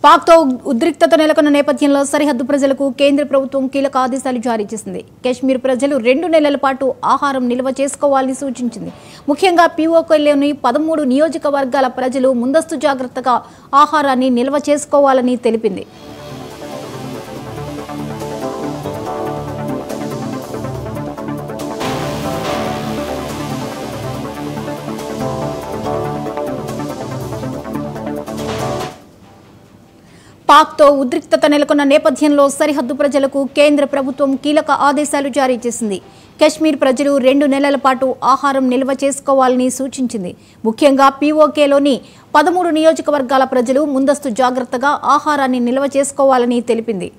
పాక్తో ఉద్రిక్తత నెలకొన్న నేపథ్యంలో సరిహద్దు ప్రజలకు కేంద్ర ప్రభుత్వం కీలక ఆదేశాలు జారీ చేసింది. కశ్మీర్ ప్రజలు 2 నెలల పాటు ఆహారం నిల్వ చేసుకోవాలని సూచించింది. ముఖ్యంగా పీఓకేలోని 13 నియోజకవర్గాల ప్రజలు ముందస్తు జాగ్రత్తగా ఆహారాన్ని నిల్వ చేసుకోవాలని తెలిపింది. పాక్తో ఉద్రిక్తత నెలకొన్న నేపథ్యంలో సరిహద్దు ప్రజలకు కేంద్ర ప్రభుత్వం కీలక ఆదేశాలు జారీ చేసింది. కశ్మీర్ ప్రజలు 2 నెలల పాటు ఆహారం నిల్వ చేసుకోవాలని సూచించింది. ముఖ్యంగా పీఓకేలోని 13 నియోజకవర్గాల ప్రజలు ముందస్తు జాగ్రత్తగా ఆహారాన్ని నిల్వ చేసుకోవాలని తెలిపింది.